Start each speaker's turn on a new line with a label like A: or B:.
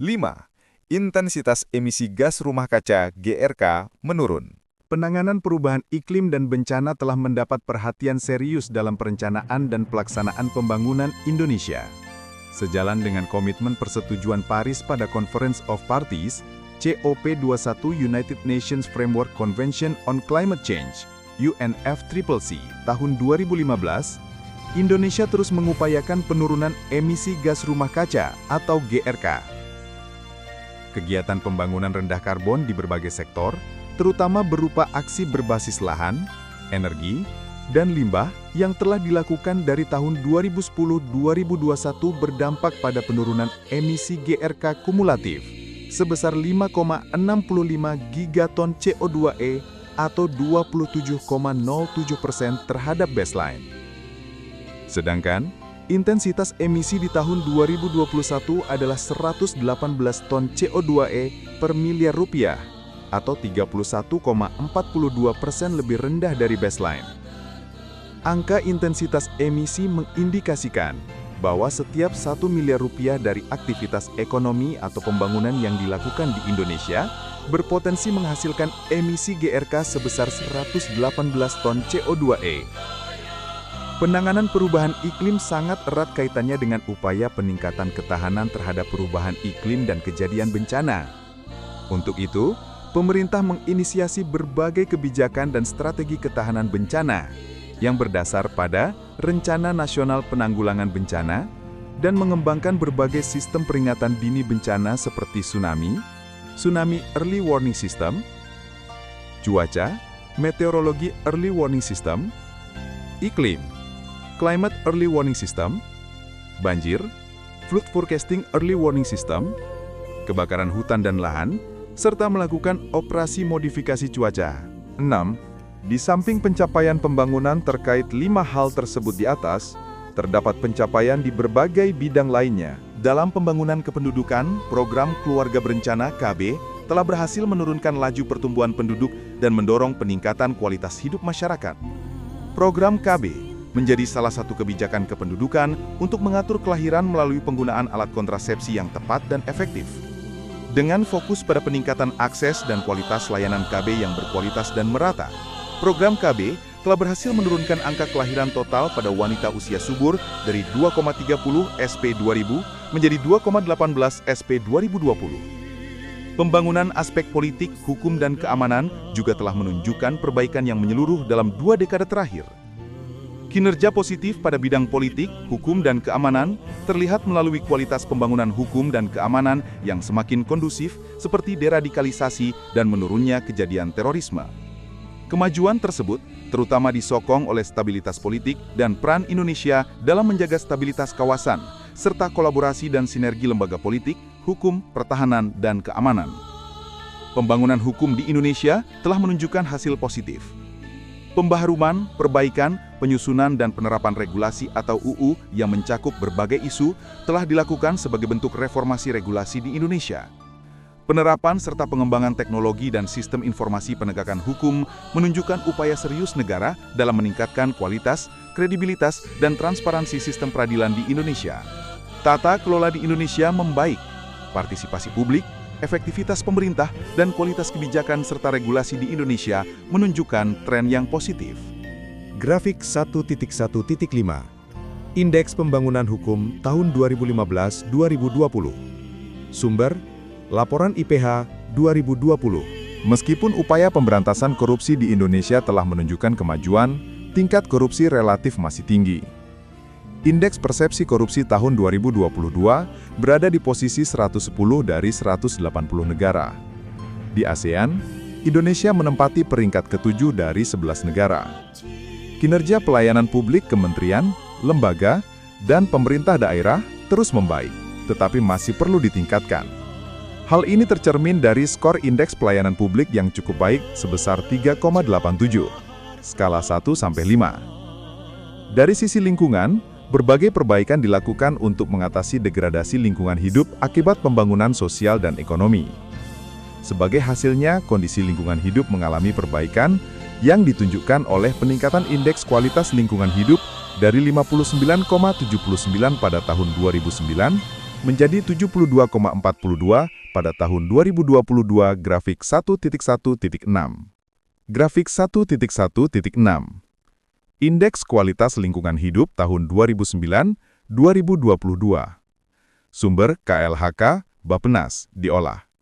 A: 5. Intensitas emisi gas rumah kaca (GRK) menurun.
B: Penanganan perubahan iklim dan bencana telah mendapat perhatian serius dalam perencanaan dan pelaksanaan pembangunan Indonesia. Sejalan dengan komitmen Persetujuan Paris pada Conference of Parties, COP21 United Nations Framework Convention on Climate Change, UNFCCC, tahun 2015, Indonesia terus mengupayakan penurunan emisi gas rumah kaca atau GRK. Kegiatan pembangunan rendah karbon di berbagai sektor, terutama berupa aksi berbasis lahan, energi, dan limbah yang telah dilakukan dari tahun 2010-2021 berdampak pada penurunan emisi GRK kumulatif sebesar 5,65 gigaton CO2e atau 27,07% terhadap baseline. Sedangkan, intensitas emisi di tahun 2021 adalah 118 ton CO2e per miliar rupiah, atau 31,42% lebih rendah dari baseline. Angka intensitas emisi mengindikasikan bahwa setiap 1 miliar rupiah dari aktivitas ekonomi atau pembangunan yang dilakukan di Indonesia berpotensi menghasilkan emisi GRK sebesar 118 ton CO2e. Penanganan perubahan iklim sangat erat kaitannya dengan upaya peningkatan ketahanan terhadap perubahan iklim dan kejadian bencana. Untuk itu, pemerintah menginisiasi berbagai kebijakan dan strategi ketahanan bencana yang berdasar pada Rencana Nasional Penanggulangan Bencana dan mengembangkan berbagai sistem peringatan dini bencana seperti tsunami Early Warning System, cuaca, meteorologi Early Warning System, iklim, Climate Early Warning System, banjir, Flood Forecasting Early Warning System, kebakaran hutan dan lahan, serta melakukan operasi modifikasi cuaca. 6. Di samping pencapaian pembangunan terkait 5 hal tersebut di atas, terdapat pencapaian di berbagai bidang lainnya. Dalam pembangunan kependudukan, program Keluarga Berencana (KB) telah berhasil menurunkan laju pertumbuhan penduduk dan mendorong peningkatan kualitas hidup masyarakat. Program KB menjadi salah satu kebijakan kependudukan untuk mengatur kelahiran melalui penggunaan alat kontrasepsi yang tepat dan efektif. Dengan fokus pada peningkatan akses dan kualitas layanan KB yang berkualitas dan merata, program KB telah berhasil menurunkan angka kelahiran total pada wanita usia subur dari 2,30 SP 2000 menjadi 2,18 SP 2020. Pembangunan aspek politik, hukum, dan keamanan juga telah menunjukkan perbaikan yang menyeluruh dalam 2 dekade terakhir. Kinerja positif pada bidang politik, hukum, dan keamanan terlihat melalui kualitas pembangunan hukum dan keamanan yang semakin kondusif seperti deradikalisasi dan menurunnya kejadian terorisme. Kemajuan tersebut terutama disokong oleh stabilitas politik dan peran Indonesia dalam menjaga stabilitas kawasan, serta kolaborasi dan sinergi lembaga politik, hukum, pertahanan, dan keamanan. Pembangunan hukum di Indonesia telah menunjukkan hasil positif. Pembaharuan, perbaikan, penyusunan, dan penerapan regulasi atau UU yang mencakup berbagai isu telah dilakukan sebagai bentuk reformasi regulasi di Indonesia. Penerapan serta pengembangan teknologi dan sistem informasi penegakan hukum menunjukkan upaya serius negara dalam meningkatkan kualitas, kredibilitas, dan transparansi sistem peradilan di Indonesia. Tata kelola di Indonesia membaik, partisipasi publik, efektivitas pemerintah, dan kualitas kebijakan serta regulasi di Indonesia menunjukkan tren yang positif.
C: Grafik 1.1.5 Indeks Pembangunan Hukum tahun 2015-2020. Sumber Laporan IPH 2020.
A: Meskipun upaya pemberantasan korupsi di Indonesia telah menunjukkan kemajuan, tingkat korupsi relatif masih tinggi. Indeks persepsi korupsi tahun 2022 berada di posisi 110 dari 180 negara. Di ASEAN, Indonesia menempati peringkat ke-7 dari 11 negara. Kinerja pelayanan publik kementerian, lembaga, dan pemerintah daerah terus membaik, tetapi masih perlu ditingkatkan. Hal ini tercermin dari skor indeks pelayanan publik yang cukup baik sebesar 3,87, skala 1-5. Dari sisi lingkungan, berbagai perbaikan dilakukan untuk mengatasi degradasi lingkungan hidup akibat pembangunan sosial dan ekonomi. Sebagai hasilnya, kondisi lingkungan hidup mengalami perbaikan yang ditunjukkan oleh peningkatan indeks kualitas lingkungan hidup dari 59,79 pada tahun 2009 menjadi 72,42 pada tahun 2022 grafik 1.1.6. Grafik 1.1.6. Indeks Kualitas Lingkungan Hidup tahun 2009-2022. Sumber KLHK, Bappenas, diolah.